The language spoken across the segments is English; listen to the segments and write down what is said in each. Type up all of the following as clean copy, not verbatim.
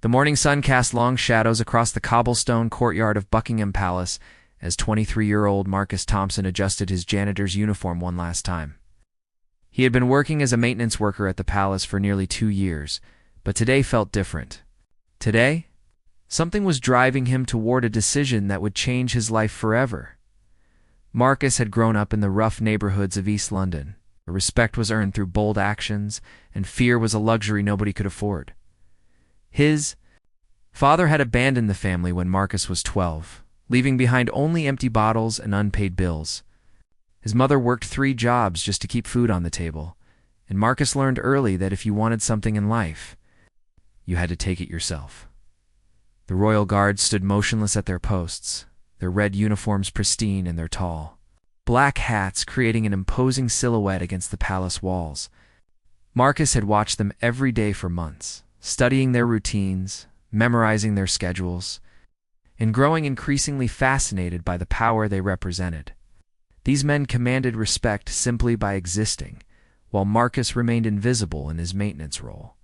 The morning sun cast long shadows across the cobblestone courtyard of Buckingham Palace as 23-year-old Marcus Thompson adjusted his janitor's uniform one last time. He had been working as a maintenance worker at the palace for nearly 2 years, but today felt different. Today, something was driving him toward a decision that would change his life forever. Marcus had grown up in the rough neighborhoods of East London. Respect was earned through bold actions, and fear was a luxury nobody could afford. His father had abandoned the family when Marcus was 12, leaving behind only empty bottles and unpaid bills. His mother worked 3 jobs just to keep food on the table, and Marcus learned early that if you wanted something in life, you had to take it yourself. The royal guards stood motionless at their posts, their red uniforms pristine and their tall black hats creating an imposing silhouette against the palace walls. Marcus had watched them every day for months, studying their routines, memorizing their schedules, and growing increasingly fascinated by the power they represented. These men commanded respect simply by existing, while Marcus remained invisible in his maintenance role.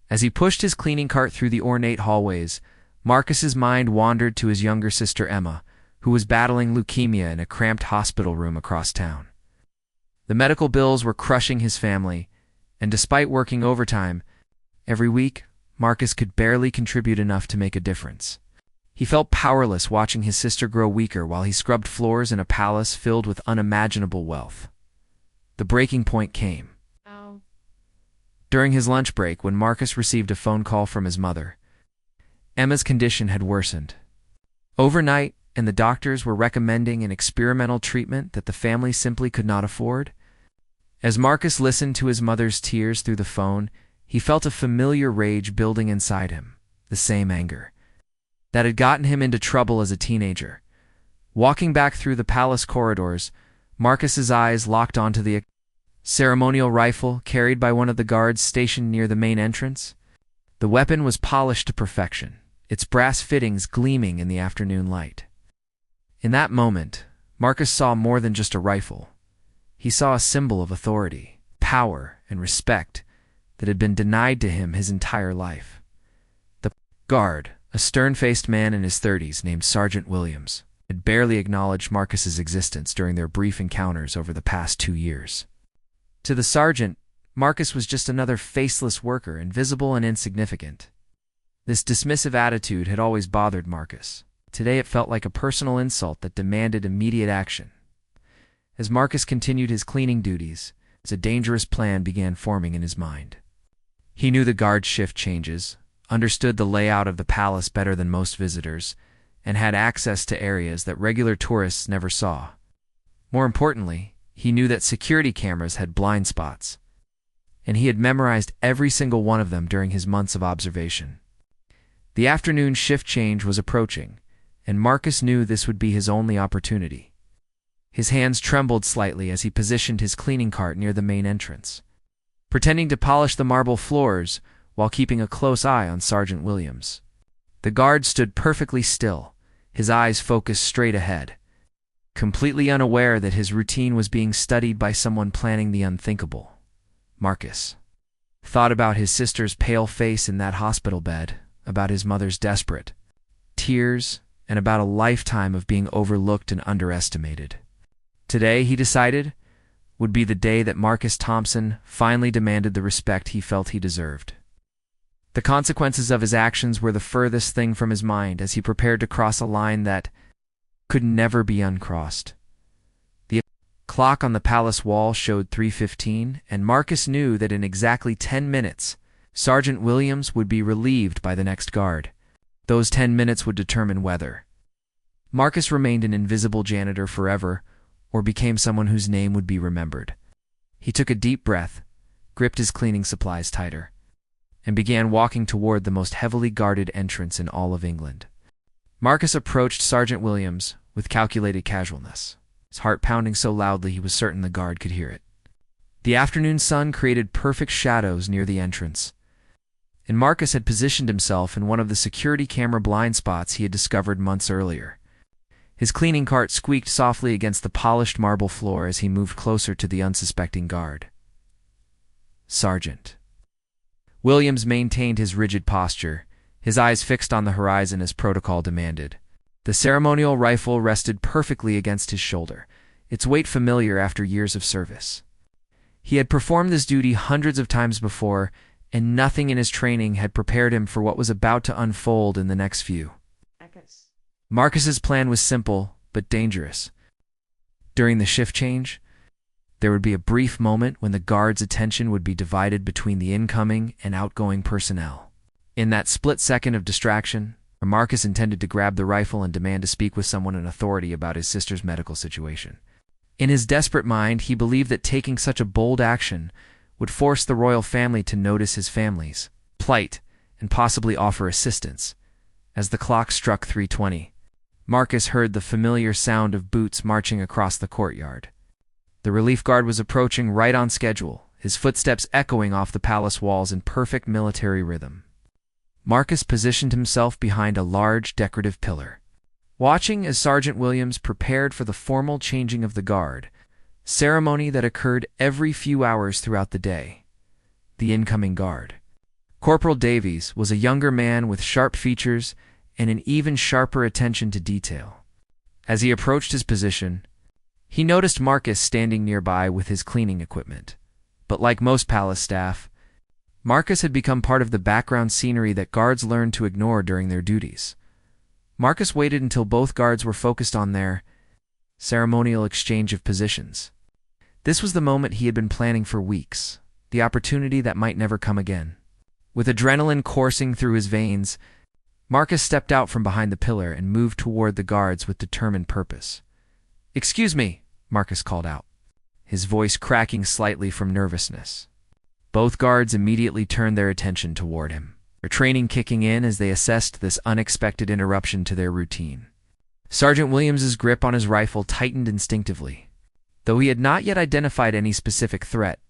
As he pushed his cleaning cart through the ornate hallways, Marcus's mind wandered to his younger sister Emma, who was battling leukemia in a cramped hospital room across town. The medical bills were crushing his family, and despite working overtime every week, Marcus could barely contribute enough to make a difference. He felt powerless watching his sister grow weaker while he scrubbed floors in a palace filled with unimaginable wealth. The breaking point came. During his lunch break, when Marcus received a phone call from his mother. Emma's condition had worsened overnight, and the doctors were recommending an experimental treatment that the family simply could not afford. As Marcus listened to his mother's tears through the phone, he felt a familiar rage building inside him, the same anger that had gotten him into trouble as a teenager. Walking back through the palace corridors, Marcus's eyes locked onto the ceremonial rifle carried by one of the guards stationed near the main entrance. The weapon was polished to perfection, its brass fittings gleaming in the afternoon light. In that moment, Marcus saw more than just a rifle. He saw a symbol of authority, power, and respect that had been denied to him his entire life. The guard, a stern-faced man in his 30s named Sergeant Williams, had barely acknowledged Marcus's existence during their brief encounters over the past 2 years. To the sergeant, Marcus was just another faceless worker, invisible and insignificant. This dismissive attitude had always bothered Marcus. Today it felt like a personal insult that demanded immediate action. As Marcus continued his cleaning duties, a dangerous plan began forming in his mind. He knew the guard shift changes, understood the layout of the palace better than most visitors, and had access to areas that regular tourists never saw. More importantly, he knew that security cameras had blind spots, and he had memorized every single one of them during his months of observation. The afternoon shift change was approaching, and Marcus knew this would be his only opportunity. His hands trembled slightly as he positioned his cleaning cart near the main entrance, pretending to polish the marble floors while keeping a close eye on Sergeant Williams. The guard stood perfectly still, his eyes focused straight ahead, completely unaware that his routine was being studied by someone planning the unthinkable. Marcus thought about his sister's pale face in that hospital bed, about his mother's desperate tears, and about a lifetime of being overlooked and underestimated. Today, he decided, would be the day that Marcus Thompson finally demanded the respect he felt he deserved. The consequences of his actions were the furthest thing from his mind as he prepared to cross a line that could never be uncrossed. The clock on the palace wall showed 3:15, and Marcus knew that in exactly 10 minutes, Sergeant Williams would be relieved by the next guard. Those 10 minutes would determine whether Marcus remained an invisible janitor forever or became someone whose name would be remembered. He took a deep breath, gripped his cleaning supplies tighter, and began walking toward the most heavily guarded entrance in all of England. Marcus approached Sergeant Williams with calculated casualness, his heart pounding so loudly he was certain the guard could hear it. The afternoon sun created perfect shadows near the entrance, and Marcus had positioned himself in one of the security camera blind spots he had discovered months earlier. His cleaning cart squeaked softly against the polished marble floor as he moved closer to the unsuspecting guard. Sergeant Williams maintained his rigid posture, his eyes fixed on the horizon as protocol demanded. The ceremonial rifle rested perfectly against his shoulder, its weight familiar after years of service. He had performed this duty hundreds of times before, and nothing in his training had prepared him for what was about to unfold in the next few. Marcus's plan was simple, but dangerous. During the shift change, there would be a brief moment when the guard's attention would be divided between the incoming and outgoing personnel. In that split second of distraction, Marcus intended to grab the rifle and demand to speak with someone in authority about his sister's medical situation. In his desperate mind, he believed that taking such a bold action would force the royal family to notice his family's plight and possibly offer assistance. As the clock struck 3:20, Marcus heard the familiar sound of boots marching across the courtyard. The relief guard was approaching right on schedule, his footsteps echoing off the palace walls in perfect military rhythm. Marcus positioned himself behind a large decorative pillar, watching as Sergeant Williams prepared for the formal changing of the guard, ceremony that occurred every few hours throughout the day. The incoming guard. Corporal Davies was a younger man with sharp features and an even sharper attention to detail. As he approached his position, he noticed Marcus standing nearby with his cleaning equipment. But like most palace staff, Marcus had become part of the background scenery that guards learned to ignore during their duties. Marcus waited until both guards were focused on their ceremonial exchange of positions. This was the moment he had been planning for weeks, the opportunity that might never come again. With adrenaline coursing through his veins, Marcus stepped out from behind the pillar and moved toward the guards with determined purpose. "Excuse me," Marcus called out, his voice cracking slightly from nervousness. Both guards immediately turned their attention toward him, their training kicking in as they assessed this unexpected interruption to their routine. Sergeant Williams's grip on his rifle tightened instinctively, though he had not yet identified any specific threat,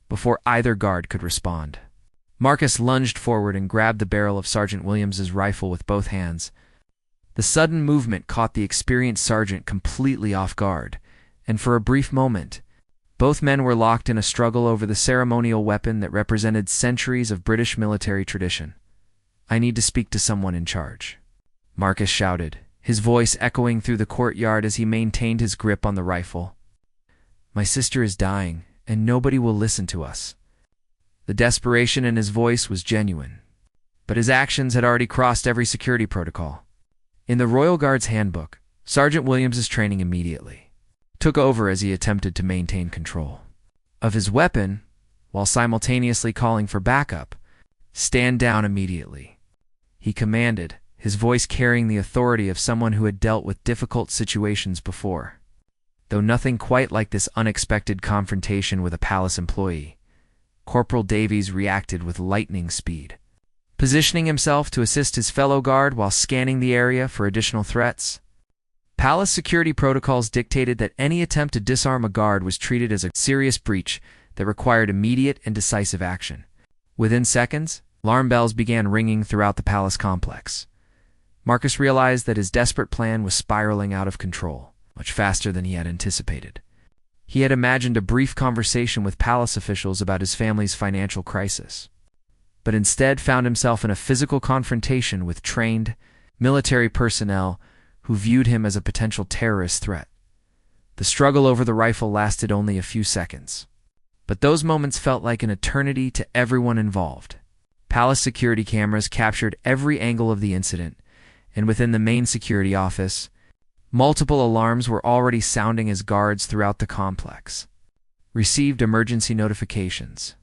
before either guard could respond. Marcus lunged forward and grabbed the barrel of Sergeant Williams's rifle with both hands. The sudden movement caught the experienced sergeant completely off guard, and for a brief moment, both men were locked in a struggle over the ceremonial weapon that represented centuries of British military tradition. "I need to speak to someone in charge," Marcus shouted, his voice echoing through the courtyard as he maintained his grip on the rifle. "My sister is dying, and nobody will listen to us." The desperation in his voice was genuine, but his actions had already crossed every security protocol. In the Royal Guard's handbook, Sergeant Williams's training immediately took over as he attempted to maintain control of his weapon while simultaneously calling for backup. "Stand down immediately," he commanded, his voice carrying the authority of someone who had dealt with difficult situations before. Though nothing quite like this unexpected confrontation with a palace employee, Corporal Davies reacted with lightning speed, positioning himself to assist his fellow guard while scanning the area for additional threats. Palace security protocols dictated that any attempt to disarm a guard was treated as a serious breach that required immediate and decisive action. Within seconds, alarm bells began ringing throughout the palace complex. Marcus realized that his desperate plan was spiraling out of control, much faster than he had anticipated. He had imagined a brief conversation with palace officials about his family's financial crisis, but instead found himself in a physical confrontation with trained military personnel who viewed him as a potential terrorist threat. The struggle over the rifle lasted only a few seconds, but those moments felt like an eternity to everyone involved. Palace security cameras captured every angle of the incident, and within the main security office, multiple alarms were already sounding as guards throughout the complex received emergency notifications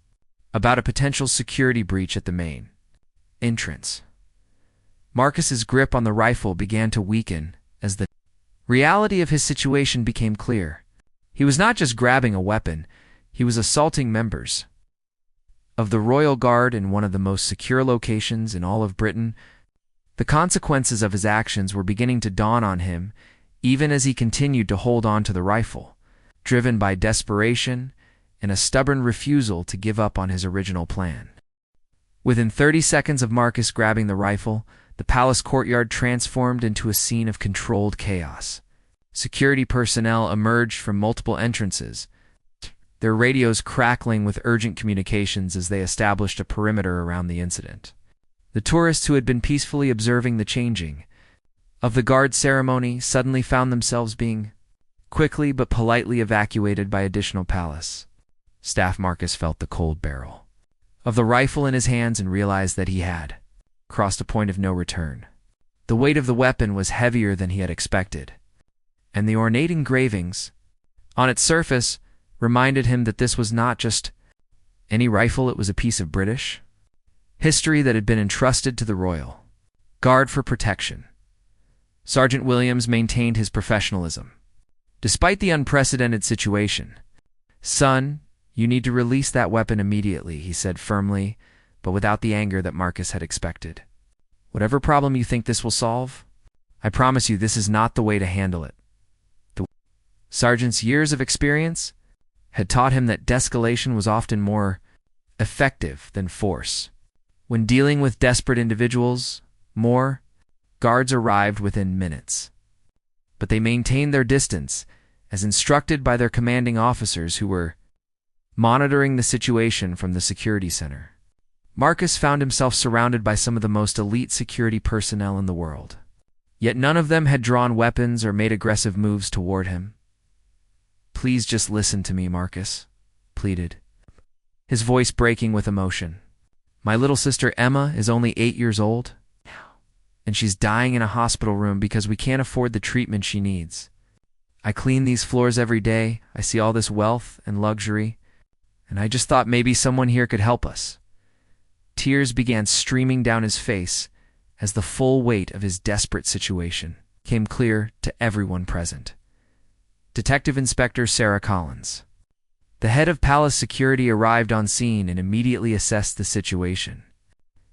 about a potential security breach at the main entrance. Marcus's grip on the rifle began to weaken as the reality of his situation became clear. He was not just grabbing a weapon, he was assaulting members of the Royal Guard in one of the most secure locations in all of Britain. The consequences of his actions were beginning to dawn on him, even as he continued to hold on to the rifle, driven by desperation and a stubborn refusal to give up on his original plan. Within 30 seconds of Marcus grabbing the rifle, the palace courtyard transformed into a scene of controlled chaos. Security personnel emerged from multiple entrances, their radios crackling with urgent communications as they established a perimeter around the incident. The tourists who had been peacefully observing the changing of the guard ceremony suddenly found themselves being quickly but politely evacuated by additional palace staff. Marcus felt the cold barrel of the rifle in his hands and realized that he had crossed a point of no return. The weight of the weapon was heavier than he had expected, and the ornate engravings on its surface reminded him that this was not just any rifle, it was a piece of British history that had been entrusted to the Royal Guard for protection. Sergeant Williams maintained his professionalism. Despite the unprecedented situation, "Son, you need to release that weapon immediately," he said firmly, but without the anger that Marcus had expected. "Whatever problem you think this will solve, I promise you this is not the way to handle it." The sergeant's years of experience had taught him that de-escalation was often more effective than force. When dealing with desperate individuals, more guards arrived within minutes. But they maintained their distance, as instructed by their commanding officers who were monitoring the situation from the security center. Marcus found himself surrounded by some of the most elite security personnel in the world. Yet none of them had drawn weapons or made aggressive moves toward him. "Please just listen to me, Marcus," pleaded, his voice breaking with emotion. "My little sister Emma is only 8 years old now, and she's dying in a hospital room because we can't afford the treatment she needs. I clean these floors every day, I see all this wealth and luxury, and I just thought maybe someone here could help us." Tears began streaming down his face as the full weight of his desperate situation came clear to everyone present. Detective Inspector Sarah Collins, the head of palace security, arrived on scene and immediately assessed the situation.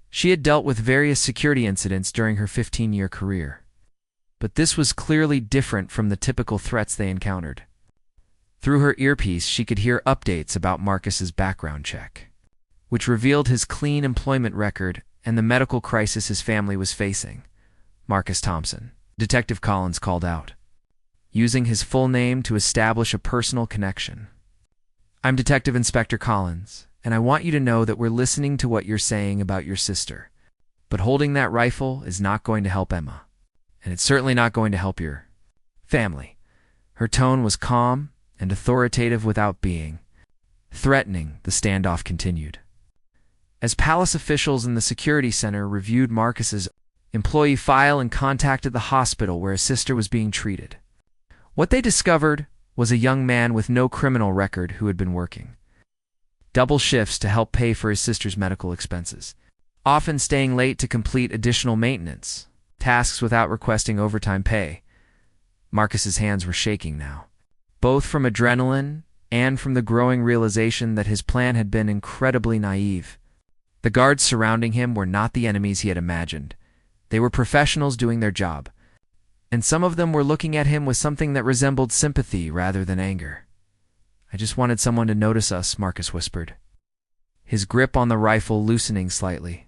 She had dealt with various security incidents during her 15-year career, but this was clearly different from the typical threats they encountered. Through her earpiece, she could hear updates about Marcus's background check, which revealed his clean employment record and the medical crisis his family was facing. "Marcus Thompson," Detective Collins called out, using his full name to establish a personal connection. "I'm Detective Inspector Collins, and I want you to know that we're listening to what you're saying about your sister. But holding that rifle is not going to help Emma, and it's certainly not going to help your family." Her tone was calm and authoritative without being threatening. The standoff continued as palace officials in the security center reviewed Marcus's employee file and contacted the hospital where his sister was being treated. What they discovered was a young man with no criminal record who had been working double shifts to help pay for his sister's medical expenses, often staying late to complete additional maintenance tasks without requesting overtime pay. Marcus's hands were shaking now, both from adrenaline and from the growing realization that his plan had been incredibly naive. The guards surrounding him were not the enemies he had imagined. They were professionals doing their job, and some of them were looking at him with something that resembled sympathy rather than anger. "I just wanted someone to notice us," Marcus whispered, his grip on the rifle loosening slightly.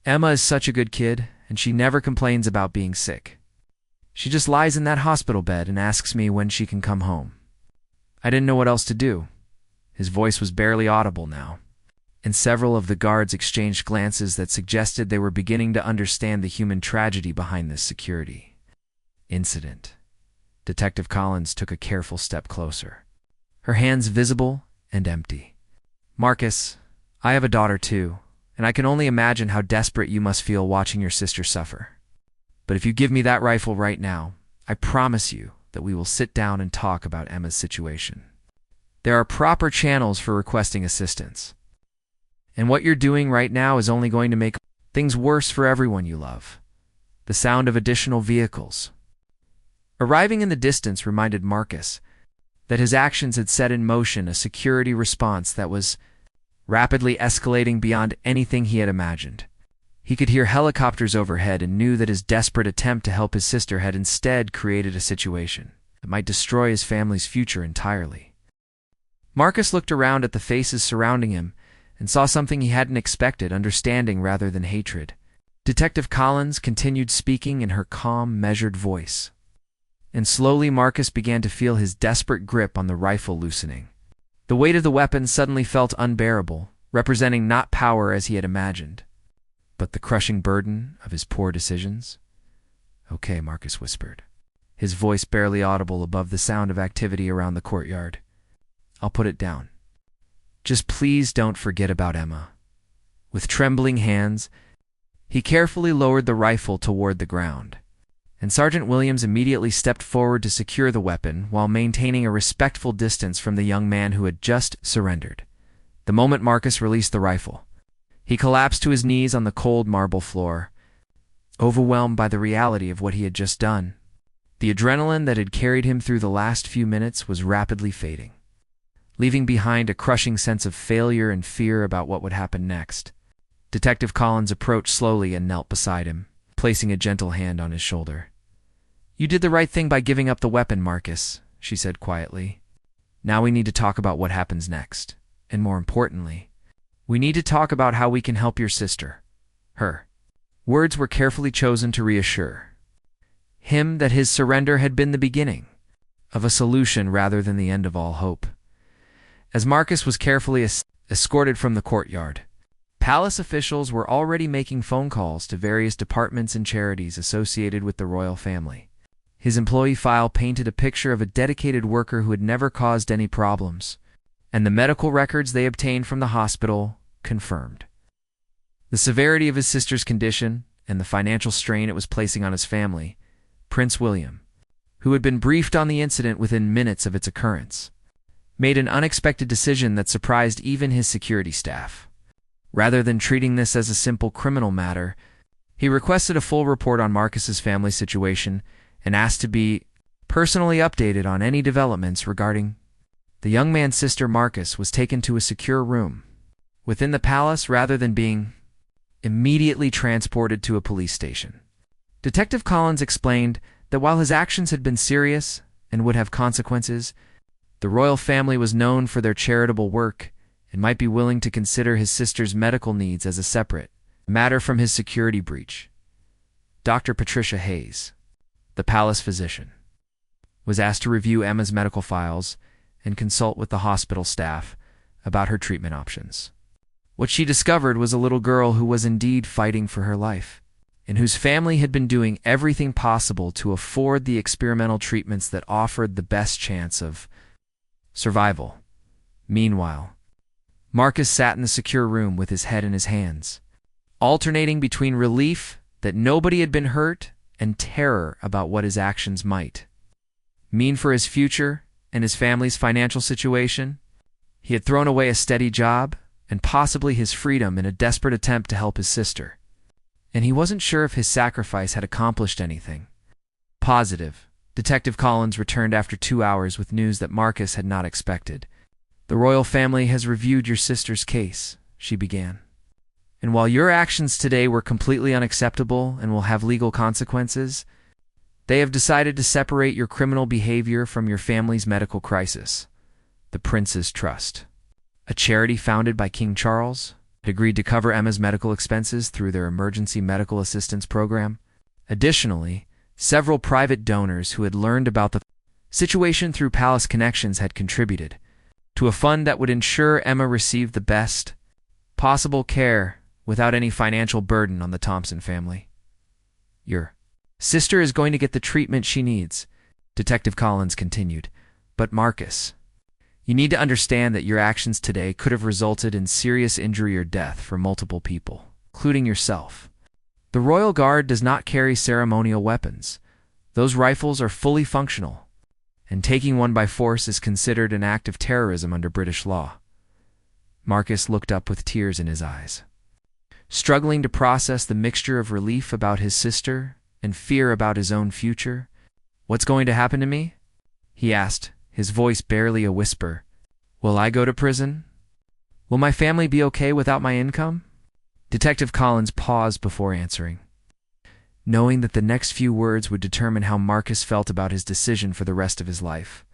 "Emma is such a good kid, and she never complains about being sick. She just lies in that hospital bed and asks me when she can come home. I didn't know what else to do." His voice was barely audible now, and several of the guards exchanged glances that suggested they were beginning to understand the human tragedy behind this security incident. Detective Collins took a careful step closer, her hands visible and empty. "Marcus, I have a daughter too, and I can only imagine how desperate you must feel watching your sister suffer. But if you give me that rifle right now, I promise you that we will sit down and talk about Emma's situation. There are proper channels for requesting assistance. And what you're doing right now is only going to make things worse for everyone you love." The sound of additional vehicles arriving in the distance reminded Marcus that his actions had set in motion a security response that was rapidly escalating beyond anything he had imagined. He could hear helicopters overhead and knew that his desperate attempt to help his sister had instead created a situation that might destroy his family's future entirely. Marcus looked around at the faces surrounding him and saw something he hadn't expected, understanding rather than hatred. Detective Collins continued speaking in her calm, measured voice, and slowly Marcus began to feel his desperate grip on the rifle loosening. The weight of the weapon suddenly felt unbearable, representing not power as he had imagined, but the crushing burden of his poor decisions? Okay, Marcus whispered, his voice barely audible above the sound of activity around the courtyard. I'll put it down. Just please don't forget about Emma. With trembling hands, he carefully lowered the rifle toward the ground, and Sergeant Williams immediately stepped forward to secure the weapon while maintaining a respectful distance from the young man who had just surrendered. The moment Marcus released the rifle, he collapsed to his knees on the cold marble floor, overwhelmed by the reality of what he had just done. The adrenaline that had carried him through the last few minutes was rapidly fading, leaving behind a crushing sense of failure and fear about what would happen next. Detective Collins approached slowly and knelt beside him, placing a gentle hand on his shoulder. You did the right thing by giving up the weapon, Marcus, she said quietly. Now we need to talk about what happens next. And more importantly, we need to talk about how we can help your sister. Her words were carefully chosen to reassure him that his surrender had been the beginning of a solution rather than the end of all hope. As Marcus was carefully escorted from the courtyard, palace officials were already making phone calls to various departments and charities associated with the royal family. His employee file painted a picture of a dedicated worker who had never caused any problems, and the medical records they obtained from the hospital confirmed the severity of his sister's condition and the financial strain it was placing on his family. Prince William, who had been briefed on the incident within minutes of its occurrence, made an unexpected decision that surprised even his security staff. Rather than treating this as a simple criminal matter, he requested a full report on Marcus's family situation and asked to be personally updated on any developments regarding the young man's sister. Marcus was taken to a secure room within the palace rather than being immediately transported to a police station. Detective Collins explained that while his actions had been serious and would have consequences, the royal family was known for their charitable work and might be willing to consider his sister's medical needs as a separate matter from his security breach. Dr. Patricia Hayes, the palace physician, was asked to review Emma's medical files and consult with the hospital staff about her treatment options. What she discovered was a little girl who was indeed fighting for her life, and whose family had been doing everything possible to afford the experimental treatments that offered the best chance of survival. Meanwhile, Marcus sat in the secure room with his head in his hands, alternating between relief that nobody had been hurt and terror about what his actions might mean for his future and his family's financial situation. He had thrown away a steady job and possibly his freedom in a desperate attempt to help his sister, and he wasn't sure if his sacrifice had accomplished anything positive. Detective Collins returned after 2 hours with news that Marcus had not expected. The royal family has reviewed your sister's case, she began. And while your actions today were completely unacceptable and will have legal consequences, they have decided to separate your criminal behavior from your family's medical crisis. The Prince's Trust, a charity founded by King Charles, had agreed to cover Emma's medical expenses through their emergency medical assistance program. Additionally, several private donors who had learned about the situation through palace connections had contributed to a fund that would ensure Emma received the best possible care without any financial burden on the Thompson family. Your sister is going to get the treatment she needs, Detective Collins continued. But Marcus, you need to understand that your actions today could have resulted in serious injury or death for multiple people, including yourself. The Royal Guard does not carry ceremonial weapons. Those rifles are fully functional, and taking one by force is considered an act of terrorism under British law. Marcus looked up with tears in his eyes, struggling to process the mixture of relief about his sister and fear about his own future. What's going to happen to me? He asked, his voice barely a whisper. Will I go to prison? Will my family be okay without my income? Detective Collins paused before answering, knowing that the next few words would determine how Marcus felt about his decision for the rest of his life.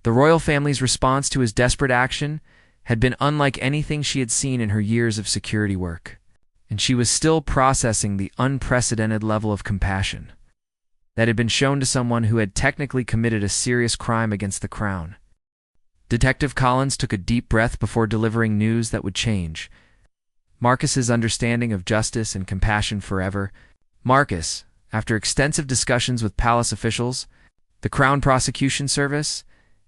The royal family's response to his desperate action had been unlike anything she had seen in her years of security work, and she was still processing the unprecedented level of compassion that had been shown to someone who had technically committed a serious crime against the crown. Detective Collins took a deep breath before delivering news that would change Marcus's understanding of justice and compassion forever. Marcus, after extensive discussions with palace officials, the Crown Prosecution Service,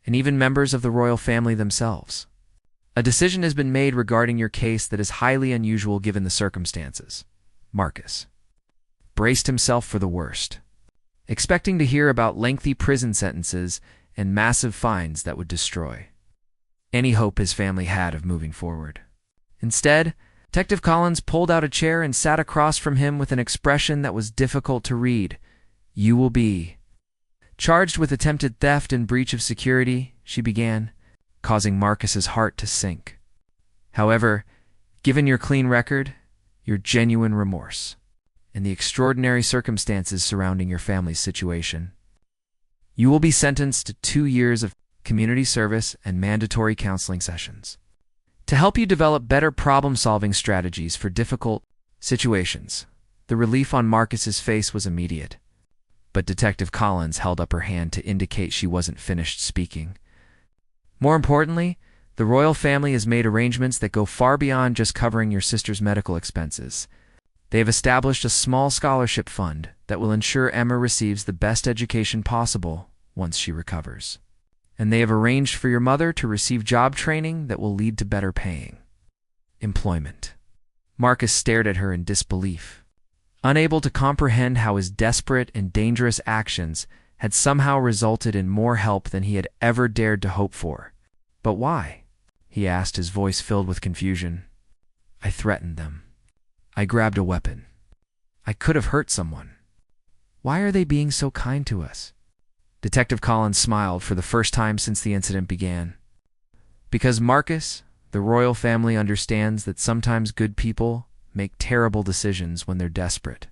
and even members of the royal family themselves, a decision has been made regarding your case that is highly unusual given the circumstances. Marcus braced himself for the worst, expecting to hear about lengthy prison sentences and massive fines that would destroy any hope his family had of moving forward. Instead, Detective Collins pulled out a chair and sat across from him with an expression that was difficult to read. "You will be charged with attempted theft and breach of security," she began, causing Marcus's heart to sink. "However, given your clean record, your genuine remorse, and the extraordinary circumstances surrounding your family's situation, you will be sentenced to 2 years of community service and mandatory counseling sessions to help you develop better problem-solving strategies for difficult situations." The relief on Marcus's face was immediate, but Detective Collins held up her hand to indicate she wasn't finished speaking. "More importantly, the royal family has made arrangements that go far beyond just covering your sister's medical expenses. They have established a small scholarship fund that will ensure Emma receives the best education possible once she recovers. And they have arranged for your mother to receive job training that will lead to better paying employment." Marcus stared at her in disbelief, unable to comprehend how his desperate and dangerous actions had somehow resulted in more help than he had ever dared to hope for. "But why?" he asked, his voice filled with confusion. "I threatened them. I grabbed a weapon. I could have hurt someone. Why are they being so kind to us?" Detective Collins smiled for the first time since the incident began. "Because, Marcus, the royal family understands that sometimes good people make terrible decisions when they're desperate.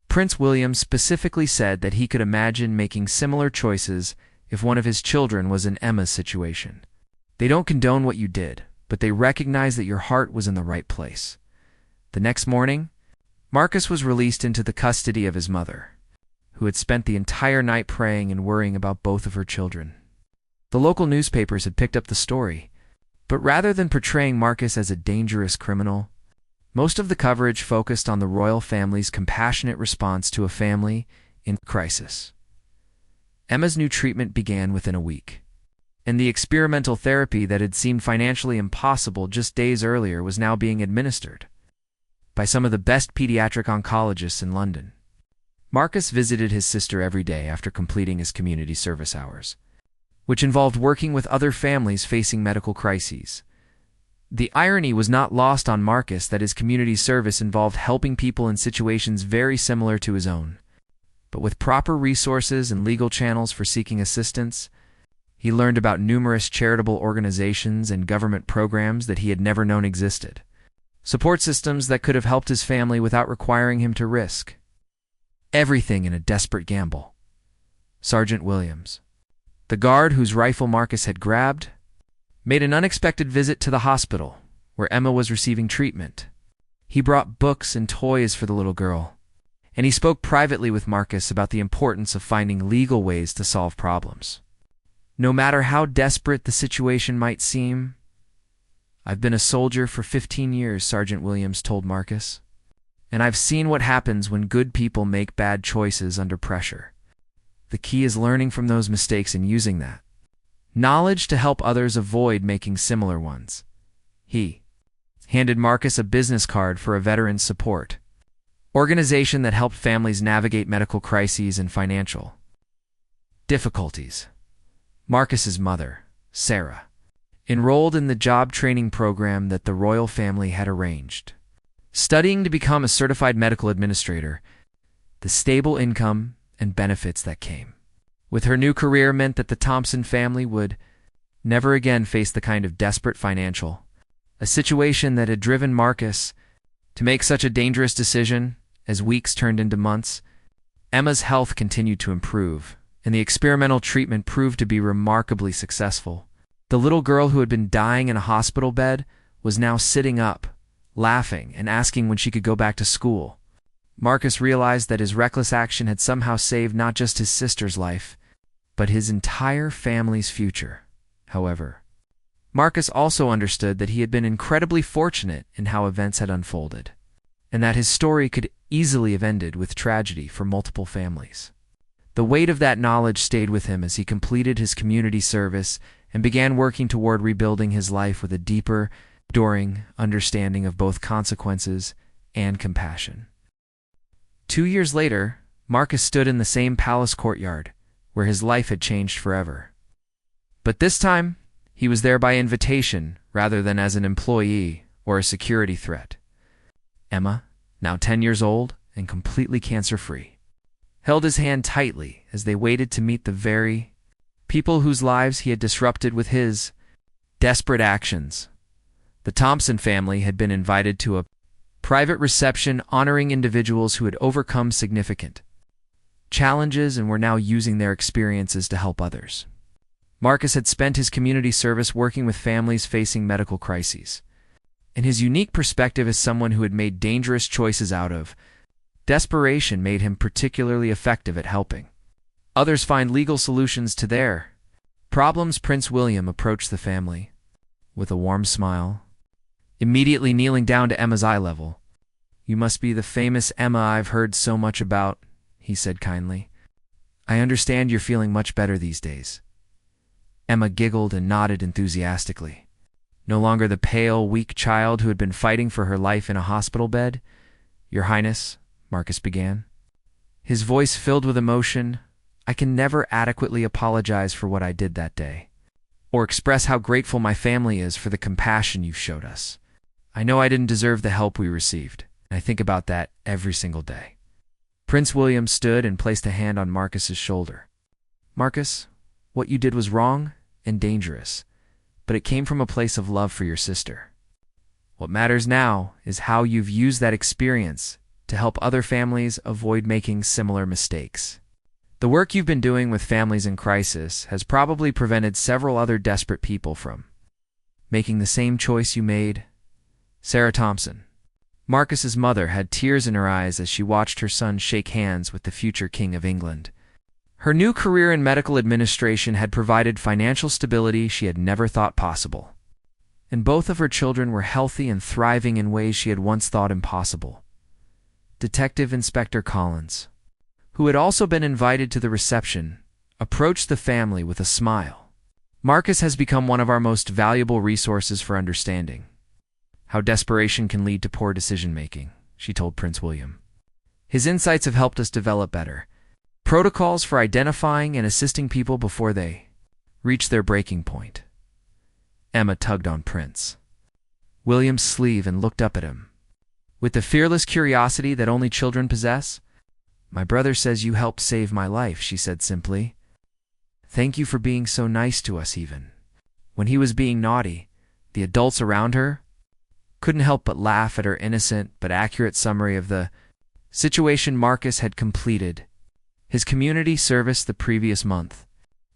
Prince William specifically said that he could imagine making similar choices if one of his children was in Emma's situation. They don't condone what you did, but they recognize that your heart was in the right place." The next morning, Marcus was released into the custody of his mother, who had spent the entire night praying and worrying about both of her children. The local newspapers had picked up the story, but rather than portraying Marcus as a dangerous criminal, most of the coverage focused on the royal family's compassionate response to a family in crisis. Emma's new treatment began within a week, and the experimental therapy that had seemed financially impossible just days earlier was now being administered by some of the best pediatric oncologists in London. Marcus visited his sister every day after completing his community service hours, which involved working with other families facing medical crises. The irony was not lost on Marcus that his community service involved helping people in situations very similar to his own. But with proper resources and legal channels for seeking assistance, he learned about numerous charitable organizations and government programs that he had never known existed. Support systems that could have helped his family without requiring him to risk everything in a desperate gamble. Sergeant Williams, the guard whose rifle Marcus had grabbed, made an unexpected visit to the hospital where Emma was receiving treatment. He brought books and toys for the little girl, and he spoke privately with Marcus about the importance of finding legal ways to solve problems. "No matter how desperate the situation might seem, I've been a soldier for 15 years, Sergeant Williams told Marcus, and I've seen what happens when good people make bad choices under pressure. The key is learning from those mistakes and using that knowledge to help others avoid making similar ones." He handed Marcus a business card for a veterans support organization that helped families navigate medical crises and financial difficulties. Marcus's mother, Sarah, enrolled in the job training program that the royal family had arranged. Studying to become a certified medical administrator, the stable income and benefits that came with her new career meant that the Thompson family would never again face the kind of desperate financial, a situation that had driven Marcus to make such a dangerous decision as weeks turned into months. Emma's health continued to improve, and the experimental treatment proved to be remarkably successful. The little girl who had been dying in a hospital bed was now sitting up, laughing, and asking when she could go back to school. Marcus realized that his reckless action had somehow saved not just his sister's life, but his entire family's future. However, Marcus also understood that he had been incredibly fortunate in how events had unfolded, and that his story could easily have ended with tragedy for multiple families. The weight of that knowledge stayed with him as he completed his community service and began working toward rebuilding his life with a deeper, enduring understanding of both consequences and compassion. 2 years later, Marcus stood in the same palace courtyard, where his life had changed forever. But this time, he was there by invitation rather than as an employee or a security threat. Emma, now 10 years old and completely cancer-free, held his hand tightly as they waited to meet the very people whose lives he had disrupted with his desperate actions. The Thompson family had been invited to a private reception honoring individuals who had overcome significant challenges and were now using their experiences to help others. Marcus had spent his community service working with families facing medical crises, and his unique perspective as someone who had made dangerous choices out of desperation made him particularly effective at helping others find legal solutions to their problems. Prince William approached the family with a warm smile, immediately kneeling down to Emma's eye level. "You must be the famous Emma I've heard so much about," he said kindly. "I understand you're feeling much better these days." Emma giggled and nodded enthusiastically. No longer the pale, weak child who had been fighting for her life in a hospital bed. "Your Highness," Marcus began, his voice filled with emotion, "I can never adequately apologize for what I did that day, or express how grateful my family is for the compassion you've showed us. I know I didn't deserve the help we received, and I think about that every single day." Prince William stood and placed a hand on Marcus's shoulder. "Marcus, what you did was wrong and dangerous, but it came from a place of love for your sister. What matters now is how you've used that experience to help other families avoid making similar mistakes. The work you've been doing with families in crisis has probably prevented several other desperate people from making the same choice you made." Sarah Thompson, Marcus's mother, had tears in her eyes as she watched her son shake hands with the future King of England. Her new career in medical administration had provided financial stability she had never thought possible, and both of her children were healthy and thriving in ways she had once thought impossible. Detective Inspector Collins, who had also been invited to the reception, approached the family with a smile. "Marcus has become one of our most valuable resources for understanding how desperation can lead to poor decision-making," she told Prince William. "His insights have helped us develop better protocols for identifying and assisting people before they reach their breaking point." Emma tugged on Prince William's sleeve and looked up at him with the fearless curiosity that only children possess. "My brother says you helped save my life," she said simply. "Thank you for being so nice to us even when he was being naughty." The adults around her couldn't help but laugh at her innocent but accurate summary of the situation. Marcus had completed his community service the previous month,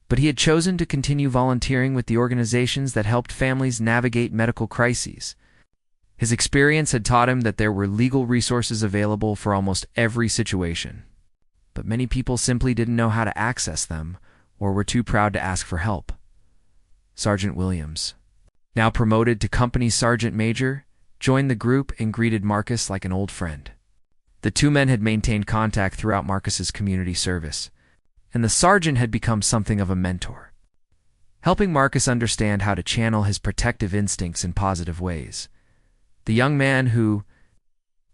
but he had chosen to continue volunteering with the organizations that helped families navigate medical crises. His experience had taught him that there were legal resources available for almost every situation, but many people simply didn't know how to access them or were too proud to ask for help. Sergeant Williams, now promoted to company sergeant major, joined the group and greeted Marcus like an old friend. The two men had maintained contact throughout Marcus's community service, and the sergeant had become something of a mentor, helping Marcus understand how to channel his protective instincts in positive ways. "The young man who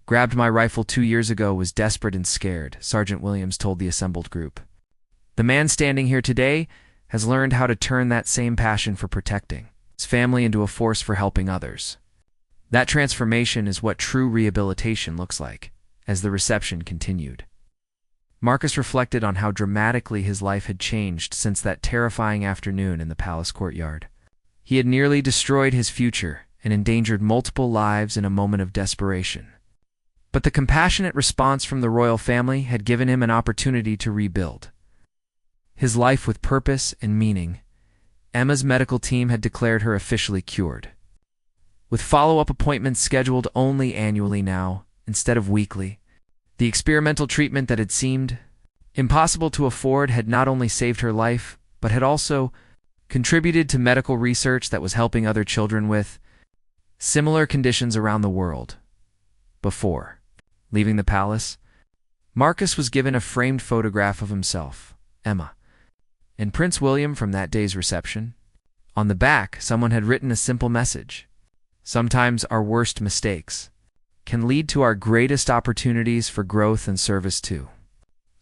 grabbed my rifle 2 years ago was desperate and scared," Sergeant Williams told the assembled group. "The man standing here today has learned how to turn that same passion for protecting his family into a force for helping others. That transformation is what true rehabilitation looks like." As the reception continued, Marcus reflected on how dramatically his life had changed since that terrifying afternoon in the palace courtyard. He had nearly destroyed his future and endangered multiple lives in a moment of desperation. But the compassionate response from the royal family had given him an opportunity to rebuild his life with purpose and meaning. Emma's medical team had declared her officially cured, with follow-up appointments scheduled only annually now, instead of weekly. The experimental treatment that had seemed impossible to afford had not only saved her life, but had also contributed to medical research that was helping other children with similar conditions around the world. Before leaving the palace, Marcus was given a framed photograph of himself, Emma, and Prince William from that day's reception. On the back, someone had written a simple message. Sometimes our worst mistakes can lead to our greatest opportunities for growth and service to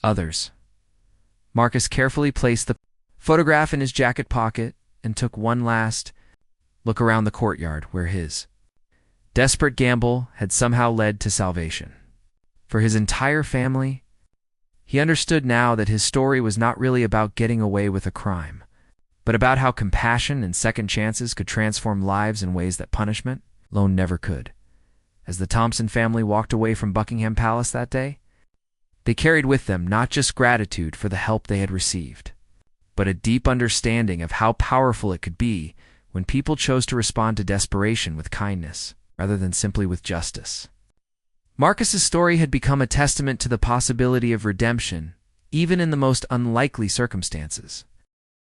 others. Marcus carefully placed the photograph in his jacket pocket and took one last look around the courtyard where his desperate gamble had somehow led to salvation. For his entire family, he understood now that his story was not really about getting away with a crime, but about how compassion and second chances could transform lives in ways that punishment alone never could. As the Thompson family walked away from Buckingham Palace that day, they carried with them not just gratitude for the help they had received, but a deep understanding of how powerful it could be when people chose to respond to desperation with kindness rather than simply with justice. Marcus's story had become a testament to the possibility of redemption, even in the most unlikely circumstances.